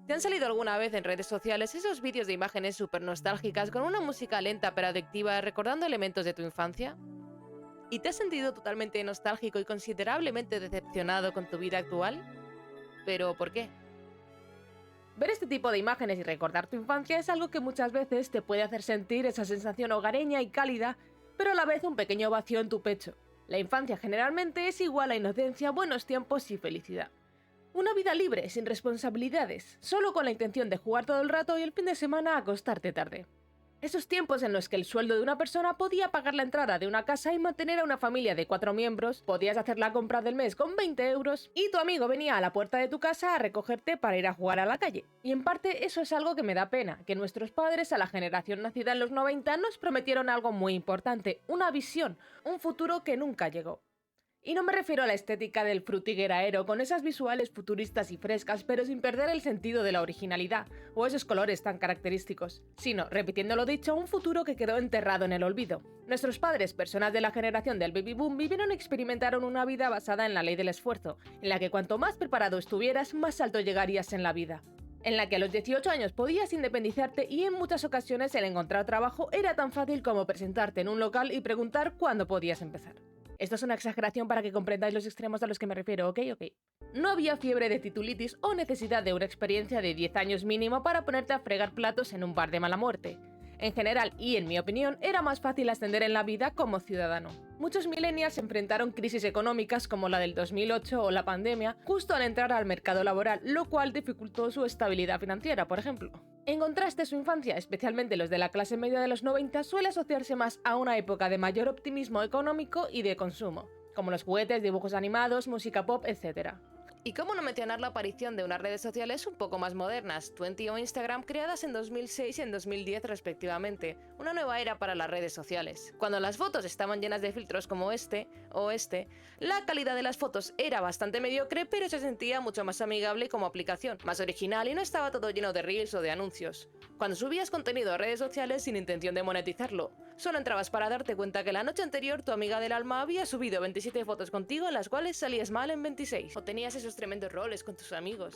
¿Te han salido alguna vez en redes sociales esos vídeos de imágenes súper nostálgicas con una música lenta pero adictiva recordando elementos de tu infancia? ¿Y te has sentido totalmente nostálgico y considerablemente decepcionado con tu vida actual? ¿Pero por qué? Ver este tipo de imágenes y recordar tu infancia es algo que muchas veces te puede hacer sentir esa sensación hogareña y cálida, pero a la vez un pequeño vacío en tu pecho. La infancia generalmente es igual a inocencia, buenos tiempos y felicidad. Una vida libre, sin responsabilidades, solo con la intención de jugar todo el rato y el fin de semana acostarte tarde. Esos tiempos en los que el sueldo de una persona podía pagar la entrada de una casa y mantener a una familia de 4 miembros, podías hacer la compra del mes con 20 euros y tu amigo venía a la puerta de tu casa a recogerte para ir a jugar a la calle. Y en parte eso es algo que me da pena, que nuestros padres a la generación nacida en los 90 nos prometieron algo muy importante, una visión, un futuro que nunca llegó. Y no me refiero a la estética del frutigueraero con esas visuales futuristas y frescas, pero sin perder el sentido de la originalidad o esos colores tan característicos, sino, repitiendo lo dicho, un futuro que quedó enterrado en el olvido. Nuestros padres, personas de la generación del baby boom, vivieron y experimentaron una vida basada en la ley del esfuerzo, en la que cuanto más preparado estuvieras, más alto llegarías en la vida. En la que a los 18 años podías independizarte y en muchas ocasiones el encontrar trabajo era tan fácil como presentarte en un local y preguntar cuándo podías empezar. Esto es una exageración para que comprendáis los extremos a los que me refiero, ¿ok? No había fiebre de titulitis o necesidad de una experiencia de 10 años mínimo para ponerte a fregar platos en un bar de mala muerte. En general, y en mi opinión, era más fácil ascender en la vida como ciudadano. Muchos millennials enfrentaron crisis económicas como la del 2008 o la pandemia justo al entrar al mercado laboral, lo cual dificultó su estabilidad financiera, por ejemplo. En contraste, su infancia, especialmente los de la clase media de los 90, suele asociarse más a una época de mayor optimismo económico y de consumo, como los juguetes, dibujos animados, música pop, etc. Y cómo no mencionar la aparición de unas redes sociales un poco más modernas, Twenty o Instagram, creadas en 2006 y en 2010 respectivamente, una nueva era para las redes sociales. Cuando las fotos estaban llenas de filtros como este, la calidad de las fotos era bastante mediocre, pero se sentía mucho más amigable como aplicación, más original y no estaba todo lleno de reels o de anuncios. Cuando subías contenido a redes sociales sin intención de monetizarlo, solo entrabas para darte cuenta que la noche anterior tu amiga del alma había subido 27 fotos contigo en las cuales salías mal en 26, o tenías esos tremendos roles con tus amigos.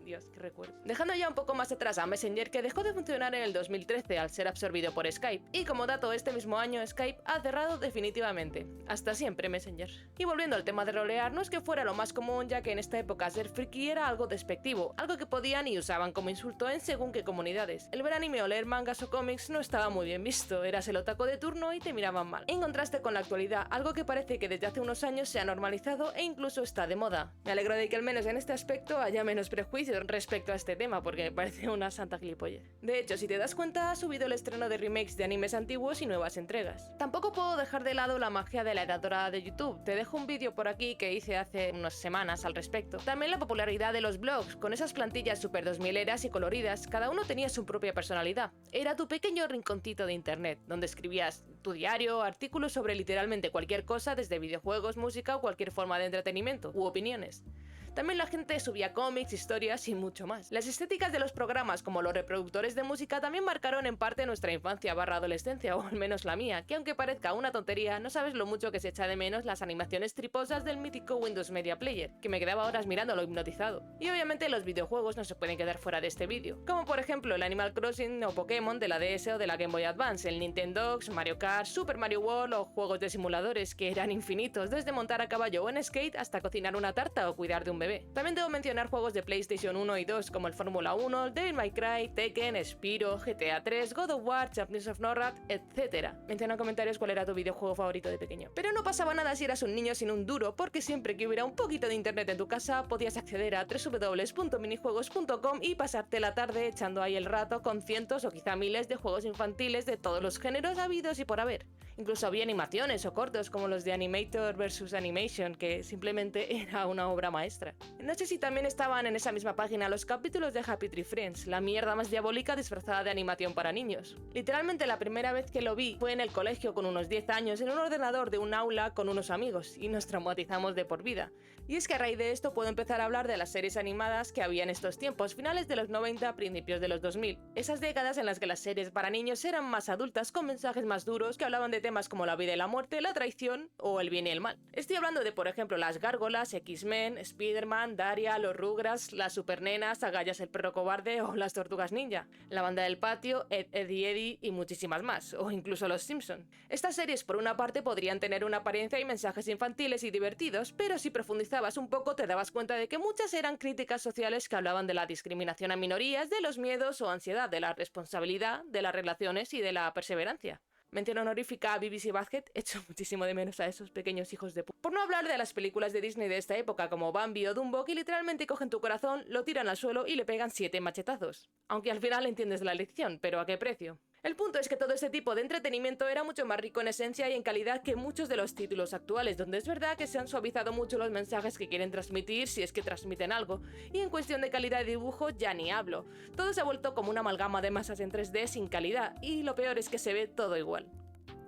Dios, qué recuerdo. Dejando ya un poco más atrás a Messenger, que dejó de funcionar en el 2013 al ser absorbido por Skype, y como dato este mismo año Skype ha cerrado definitivamente. Hasta siempre Messenger. Y volviendo al tema de rolear, no es que fuera lo más común, ya que en esta época ser friki era algo despectivo, algo que podían y usaban como insulto en según qué comunidades. El ver anime o leer mangas o cómics no estaba muy bien visto, eras el otaku de turno y te miraban mal. En contraste con la actualidad, algo que parece que desde hace unos años se ha normalizado e incluso está de moda. Me alegro de que al menos en este aspecto haya menos prejuicios respecto a este tema, porque me parece una santa gilipollez. De hecho, si te das cuenta, ha subido el estreno de remakes de animes antiguos y nuevas entregas. Tampoco puedo dejar de lado la magia de la edad dorada de YouTube. Te dejo un vídeo por aquí que hice hace unas semanas al respecto. También la popularidad de los blogs, con esas plantillas super 2000eras y coloridas, cada uno tenía su propia personalidad. Era tu pequeño rinconcito de internet, donde escribías tu diario, artículos sobre literalmente cualquier cosa, desde videojuegos, música o cualquier forma de entretenimiento, u opiniones. También la gente subía cómics, historias y mucho más. Las estéticas de los programas como los reproductores de música también marcaron en parte nuestra infancia / adolescencia, o al menos la mía, que aunque parezca una tontería, no sabes lo mucho que se echa de menos las animaciones triposas del mítico Windows Media Player, que me quedaba horas mirándolo hipnotizado. Y obviamente los videojuegos no se pueden quedar fuera de este vídeo, como por ejemplo el Animal Crossing o Pokémon de la DS o de la Game Boy Advance, el Nintendogs, Mario Kart, Super Mario World o juegos de simuladores que eran infinitos, desde montar a caballo o en skate hasta cocinar una tarta o cuidar de un bebé. También debo mencionar juegos de PlayStation 1 y 2 como el Fórmula 1, Devil May Cry, Tekken, Spyro, GTA 3, God of War, Champions of Norrad, etc. Menciona en comentarios cuál era tu videojuego favorito de pequeño. Pero no pasaba nada si eras un niño sin un duro, porque siempre que hubiera un poquito de internet en tu casa podías acceder a www.minijuegos.com y pasarte la tarde echando ahí el rato con cientos o quizá miles de juegos infantiles de todos los géneros habidos y por haber. Incluso había animaciones o cortos como los de Animator vs Animation, que simplemente era una obra maestra. No sé si también estaban en esa misma página los capítulos de Happy Tree Friends, la mierda más diabólica disfrazada de animación para niños. Literalmente la primera vez que lo vi fue en el colegio con unos 10 años en un ordenador de un aula con unos amigos y nos traumatizamos de por vida. Y es que a raíz de esto puedo empezar a hablar de las series animadas que había en estos tiempos, finales de los 90, principios de los 2000. Esas décadas en las que las series para niños eran más adultas con mensajes más duros que hablaban de temas temas como la vida y la muerte, la traición o el bien y el mal. Estoy hablando de, por ejemplo, las Gárgolas, X-Men, Spider-Man, Daria, los Rugrats, las Supernenas, Agallas el perro cobarde o las Tortugas Ninja, la banda del patio, Ed y Eddie y muchísimas más, o incluso los Simpson. Estas series por una parte podrían tener una apariencia y mensajes infantiles y divertidos, pero si profundizabas un poco te dabas cuenta de que muchas eran críticas sociales que hablaban de la discriminación a minorías, de los miedos o ansiedad, de la responsabilidad, de las relaciones y de la perseverancia. Mención honorífica a BBC Basket, echo muchísimo de menos a esos pequeños hijos de Por no hablar de las películas de Disney de esta época como Bambi o Dumbo, que literalmente cogen tu corazón, lo tiran al suelo y le pegan 7 machetazos. Aunque al final entiendes la lección, pero ¿a qué precio? El punto es que todo este tipo de entretenimiento era mucho más rico en esencia y en calidad que muchos de los títulos actuales, donde es verdad que se han suavizado mucho los mensajes que quieren transmitir, si es que transmiten algo, y en cuestión de calidad de dibujo ya ni hablo. Todo se ha vuelto como una amalgama de masas en 3D sin calidad, y lo peor es que se ve todo igual.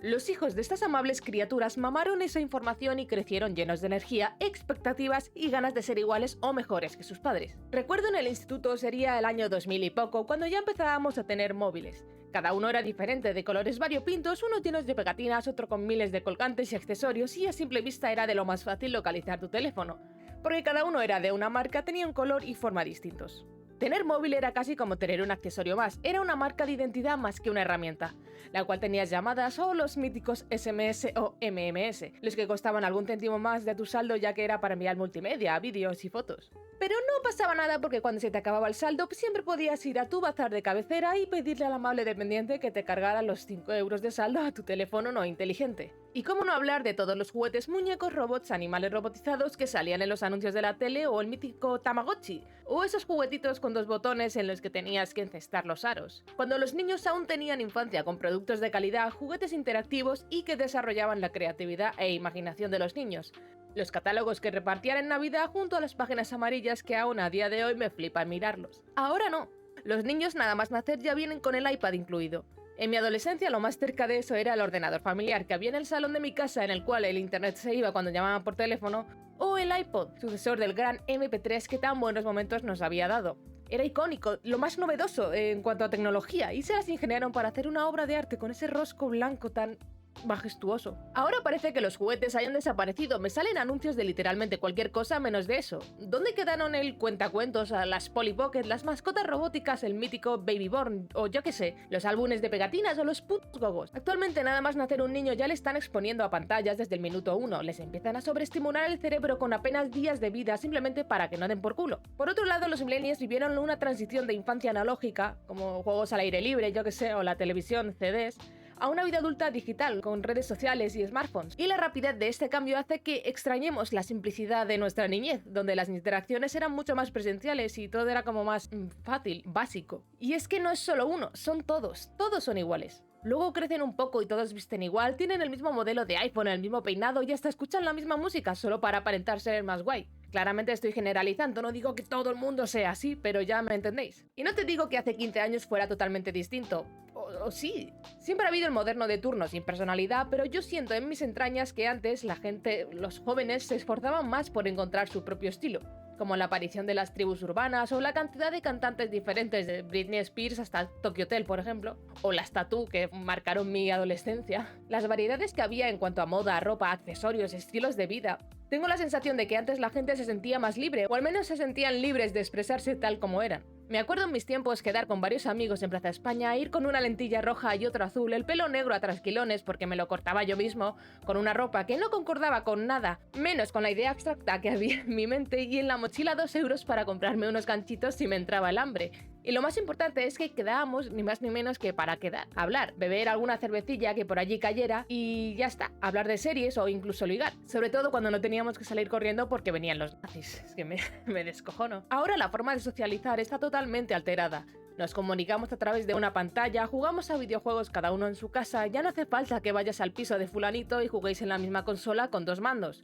Los hijos de estas amables criaturas mamaron esa información y crecieron llenos de energía, expectativas y ganas de ser iguales o mejores que sus padres. Recuerdo en el instituto sería el año 2000 y poco, cuando ya empezábamos a tener móviles. Cada uno era diferente, de colores variopintos, uno llenos de pegatinas, otro con miles de colgantes y accesorios, y a simple vista era de lo más fácil localizar tu teléfono, porque cada uno era de una marca, tenía un color y forma distintos. Tener móvil era casi como tener un accesorio más, era una marca de identidad más que una herramienta, la cual tenías llamadas o los míticos SMS o MMS, los que costaban algún céntimo más de tu saldo ya que era para enviar multimedia, vídeos y fotos. Pero no pasaba nada porque cuando se te acababa el saldo siempre podías ir a tu bazar de cabecera y pedirle al amable dependiente que te cargara los 5 euros de saldo a tu teléfono no inteligente. Y cómo no hablar de todos los juguetes, muñecos, robots, animales robotizados que salían en los anuncios de la tele o el mítico Tamagotchi, o esos juguetitos con 2 botones en los que tenías que encestar los aros. Cuando los niños aún tenían infancia con productos de calidad, juguetes interactivos y que desarrollaban la creatividad e imaginación de los niños. Los catálogos que repartían en Navidad junto a las páginas amarillas que aún a día de hoy me flipan mirarlos. Ahora no. Los niños nada más nacer ya vienen con el iPad incluido. En mi adolescencia lo más cerca de eso era el ordenador familiar que había en el salón de mi casa en el cual el internet se iba cuando llamaban por teléfono, o el iPod, sucesor del gran MP3 que tan buenos momentos nos había dado. Era icónico, lo más novedoso en cuanto a tecnología, y se las ingeniaron para hacer una obra de arte con ese rosco blanco tan majestuoso. Ahora parece que los juguetes hayan desaparecido, me salen anuncios de literalmente cualquier cosa menos de eso. ¿Dónde quedaron el cuentacuentos, las Polly Pocket, las mascotas robóticas, el mítico Baby Born, o yo qué sé, los álbumes de pegatinas o los putos gogos? Actualmente nada más nacer un niño ya le están exponiendo a pantallas desde el minuto 1, les empiezan a sobreestimular el cerebro con apenas días de vida simplemente para que no den por culo. Por otro lado, los millennials vivieron una transición de infancia analógica, como juegos al aire libre, yo qué sé, o la televisión, CDs, a una vida adulta digital, con redes sociales y smartphones. Y la rapidez de este cambio hace que extrañemos la simplicidad de nuestra niñez, donde las interacciones eran mucho más presenciales y todo era como más fácil, básico. Y es que no es solo uno, son todos son iguales. Luego crecen un poco y todos visten igual, tienen el mismo modelo de iPhone, el mismo peinado y hasta escuchan la misma música solo para aparentar ser más guay. Claramente estoy generalizando, no digo que todo el mundo sea así, pero ya me entendéis. Y no te digo que hace 15 años fuera totalmente distinto. O sí. Siempre ha habido el moderno de turno sin personalidad, pero yo siento en mis entrañas que antes la gente, los jóvenes, se esforzaban más por encontrar su propio estilo, como la aparición de las tribus urbanas o la cantidad de cantantes diferentes de Britney Spears hasta Tokyo Hotel, por ejemplo, o las Tattoo que marcaron mi adolescencia. Las variedades que había en cuanto a moda, ropa, accesorios, estilos de vida. Tengo la sensación de que antes la gente se sentía más libre, o al menos se sentían libres de expresarse tal como eran. Me acuerdo en mis tiempos quedar con varios amigos en Plaza España, ir con una lentilla roja y otra azul, el pelo negro a trasquilones porque me lo cortaba yo mismo, con una ropa que no concordaba con nada, menos con la idea abstracta que había en mi mente, y en la mochila 2 euros para comprarme unos ganchitos si me entraba el hambre. Y lo más importante es que quedábamos ni más ni menos que para quedar, hablar, beber alguna cervecilla que por allí cayera y ya está, hablar de series o incluso ligar, sobre todo cuando no teníamos que salir corriendo porque venían los nazis, es que me descojono. Ahora la forma de socializar está totalmente alterada. Nos comunicamos a través de una pantalla, jugamos a videojuegos cada uno en su casa, ya no hace falta que vayas al piso de fulanito y juguéis en la misma consola con 2 mandos.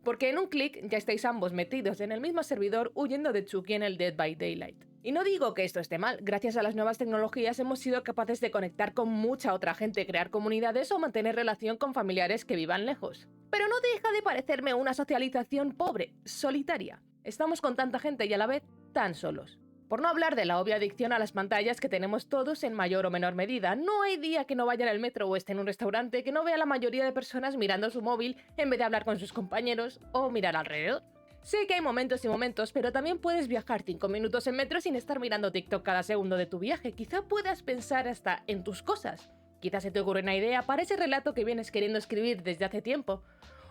Porque en un clic ya estáis ambos metidos en el mismo servidor huyendo de Chucky en el Dead by Daylight. Y no digo que esto esté mal, gracias a las nuevas tecnologías hemos sido capaces de conectar con mucha otra gente, crear comunidades o mantener relación con familiares que vivan lejos. Pero no deja de parecerme una socialización pobre, solitaria. Estamos con tanta gente y a la vez tan solos. Por no hablar de la obvia adicción a las pantallas que tenemos todos en mayor o menor medida. No hay día que no vaya al metro o esté en un restaurante que no vea a la mayoría de personas mirando su móvil en vez de hablar con sus compañeros o mirar alrededor. Sé que hay momentos y momentos, pero también puedes viajar 5 minutos en metro sin estar mirando TikTok cada segundo de tu viaje. Quizá puedas pensar hasta en tus cosas. Quizá se te ocurre una idea para ese relato que vienes queriendo escribir desde hace tiempo.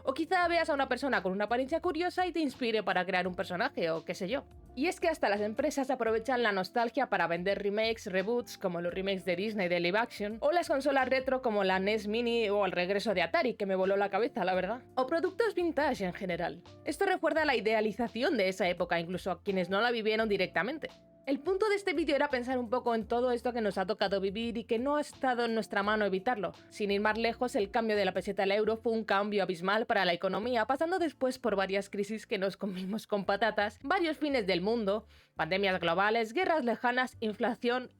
O quizá veas a una persona con una apariencia curiosa y te inspire para crear un personaje, o qué sé yo. Y es que hasta las empresas aprovechan la nostalgia para vender remakes, reboots, como los remakes de Disney de live action, o las consolas retro como la NES Mini o el regreso de Atari, que me voló la cabeza, la verdad. O productos vintage en general. Esto recuerda la idealización de esa época, incluso a quienes no la vivieron directamente. El punto de este vídeo era pensar un poco en todo esto que nos ha tocado vivir y que no ha estado en nuestra mano evitarlo. Sin ir más lejos, el cambio de la peseta al euro fue un cambio abismal para la economía, pasando después por varias crisis que nos comimos con patatas, varios fines del mundo, pandemias globales, guerras lejanas, inflación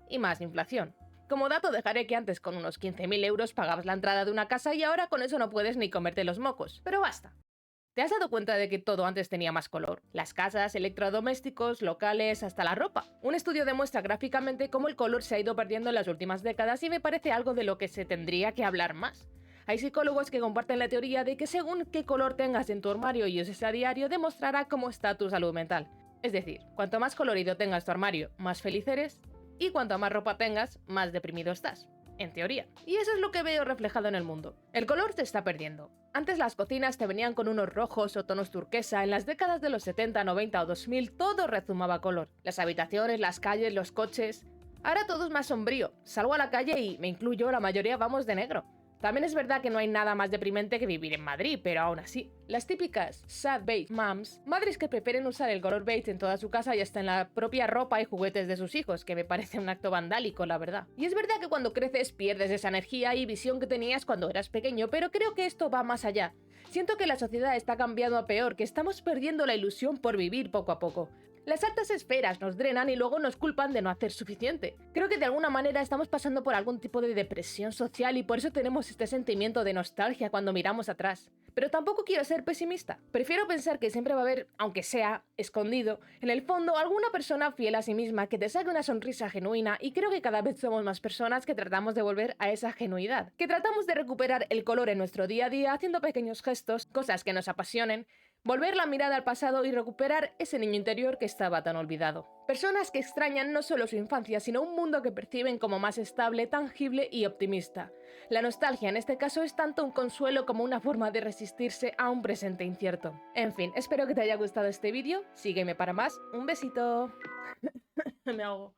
y más inflación. Como dato dejaré que antes con unos 15.000 euros pagabas la entrada de una casa y ahora con eso no puedes ni comerte los mocos. Pero basta. ¿Te has dado cuenta de que todo antes tenía más color? Las casas, electrodomésticos, locales, hasta la ropa. Un estudio demuestra gráficamente cómo el color se ha ido perdiendo en las últimas décadas y me parece algo de lo que se tendría que hablar más. Hay psicólogos que comparten la teoría de que según qué color tengas en tu armario y uses a diario, demostrará cómo está tu salud mental. Es decir, cuanto más colorido tengas tu armario, más feliz eres, y cuanto más ropa tengas, más deprimido estás. En teoría. Y eso es lo que veo reflejado en el mundo. El color te está perdiendo. Antes las cocinas te venían con unos rojos o tonos turquesa, en las décadas de los 70, 90 o 2000 todo rezumaba color. Las habitaciones, las calles, los coches... Ahora todo es más sombrío. Salgo a la calle y, me incluyo, la mayoría vamos de negro. También es verdad que no hay nada más deprimente que vivir en Madrid, pero aún así. Las típicas sad beige moms, madres que prefieren usar el color beige en toda su casa y hasta en la propia ropa y juguetes de sus hijos, que me parece un acto vandálico, la verdad. Y es verdad que cuando creces pierdes esa energía y visión que tenías cuando eras pequeño, pero creo que esto va más allá. Siento que la sociedad está cambiando a peor, que estamos perdiendo la ilusión por vivir poco a poco. Las altas esferas nos drenan y luego nos culpan de no hacer suficiente. Creo que de alguna manera estamos pasando por algún tipo de depresión social y por eso tenemos este sentimiento de nostalgia cuando miramos atrás. Pero tampoco quiero ser pesimista. Prefiero pensar que siempre va a haber, aunque sea escondido, en el fondo alguna persona fiel a sí misma que te saque una sonrisa genuina, y creo que cada vez somos más personas que tratamos de volver a esa genuidad. Que tratamos de recuperar el color en nuestro día a día haciendo pequeños gestos, cosas que nos apasionen, volver la mirada al pasado y recuperar ese niño interior que estaba tan olvidado. Personas que extrañan no solo su infancia, sino un mundo que perciben como más estable, tangible y optimista. La nostalgia en este caso es tanto un consuelo como una forma de resistirse a un presente incierto. En fin, espero que te haya gustado este vídeo, sígueme para más, un besito. Me ahogo.